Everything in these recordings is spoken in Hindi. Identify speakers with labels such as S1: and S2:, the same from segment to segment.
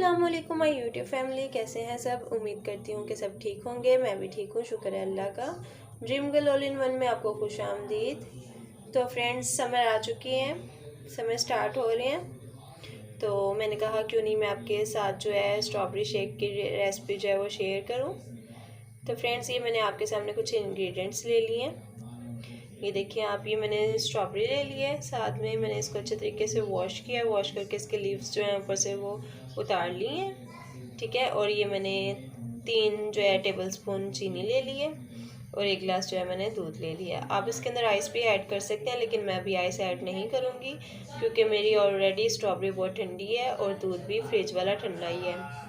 S1: अस्सलामुअलैकुम माय यूट्यूब फैमिली, कैसे हैं सब। उम्मीद करती हूँ कि सब ठीक होंगे। मैं भी ठीक हूँ, शुक्र है अल्लाह का। Dream girl all in one में आपको खुश आमदीद। तो फ्रेंड्स, समर आ चुकी है, समर स्टार्ट हो रहे हैं। तो मैंने कहा क्यों नहीं मैं आपके साथ जो है स्ट्रॉबेरी शेक की रेसिपी जो है वो शेयर करूँ। तो फ्रेंड्स, ये मैंने आपके सामने कुछ इंग्रेडिएंट्स ले लिए हैं। ये देखिए आप, ये मैंने स्ट्रॉबेरी ले ली है, साथ में मैंने इसको अच्छे तरीके से वॉश किया। वॉश करके इसके लीव्स जो हैं ऊपर से वो उतार ली हैं, ठीक है। और ये मैंने 3 जो है टेबल स्पून चीनी ले ली है और 1 गिलास जो है मैंने दूध ले लिया। आप इसके अंदर आइस भी ऐड कर सकते हैं, लेकिन मैं अभी आइस ऐड नहीं करूँगी क्योंकि मेरी ऑलरेडी स्ट्रॉबेरी बहुत ठंडी है और दूध भी फ्रिज वाला ठंडा ही है,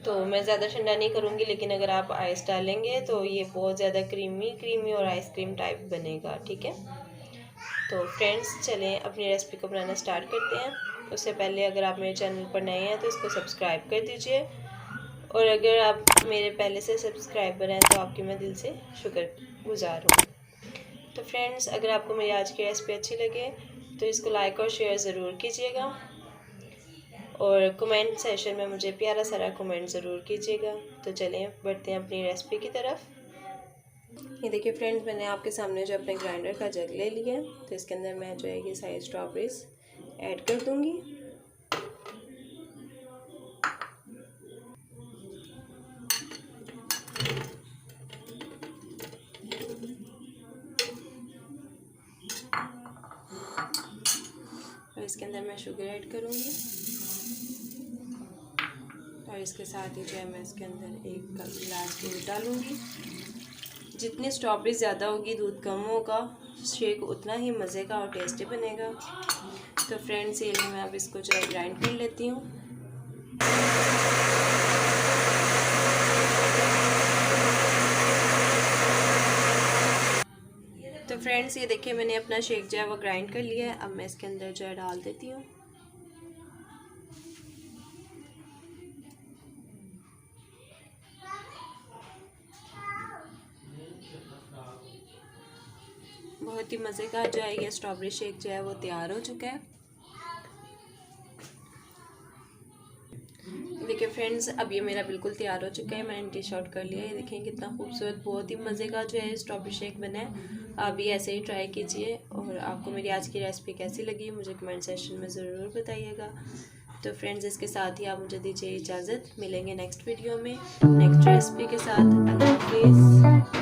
S1: तो मैं ज़्यादा ठंडा नहीं करूँगी। लेकिन अगर आप आइस डालेंगे तो ये बहुत ज़्यादा क्रीमी और आइसक्रीम टाइप बनेगा, ठीक है। तो फ्रेंड्स, चलें अपनी रेसिपी को बनाना स्टार्ट करते हैं। उससे पहले अगर आप मेरे चैनल पर नए हैं तो इसको सब्सक्राइब कर दीजिए, और अगर आप मेरे पहले से सब्सक्राइबर हैं तो आपकी मैं दिल से शुक्रगुजार हूँ। तो फ्रेंड्स, अगर आपको मेरी आज की रेसिपी अच्छी लगे तो इसको लाइक और शेयर ज़रूर कीजिएगा, और कमेंट सेशन में मुझे प्यारा सारा कमेंट ज़रूर कीजिएगा। तो चलें बढ़ते हैं अपनी रेसिपी की तरफ। ये देखिए फ्रेंड्स, मैंने आपके सामने जो अपने ग्राइंडर का जग ले लिया है, तो इसके अंदर मैं जो है ये सारी स्ट्रॉबेरीज ऐड कर दूंगी। और इसके अंदर मैं शुगर ऐड करूंगी, और इसके साथ ही जो है मैं इसके अंदर 1 गिलास दूध डालूंगी। जितनी स्ट्रॉबेरी ज़्यादा होगी, दूध कम होगा, शेक उतना ही मज़े का और टेस्टी बनेगा। तो फ्रेंड्स, ये मैं अब इसको जो है ग्राइंड कर लेती हूँ। तो फ्रेंड्स, ये देखिए मैंने अपना शेक जो है वो ग्राइंड कर लिया है। अब मैं इसके अंदर जो है डाल देती हूँ। बहुत ही मज़े का जो है ये स्ट्रॉबेरी शेक जो है वो तैयार हो चुका है। देखिए फ्रेंड्स, अब ये मेरा बिल्कुल तैयार हो चुका है। मैंने डिश आउट कर लिया है। ये देखें कितना खूबसूरत, बहुत ही मज़े का जो है स्ट्रॉबेरी शेक बना है। आप भी ऐसे ही ट्राई कीजिए, और आपको मेरी आज की रेसिपी कैसी लगी मुझे कमेंट सेक्शन में ज़रूर बताइएगा। तो फ्रेंड्स, इसके साथ ही आप मुझे दीजिए इजाज़त। मिलेंगे नेक्स्ट वीडियो में नेक्स्ट रेसिपी के साथ। अल्लाह हाफिज़।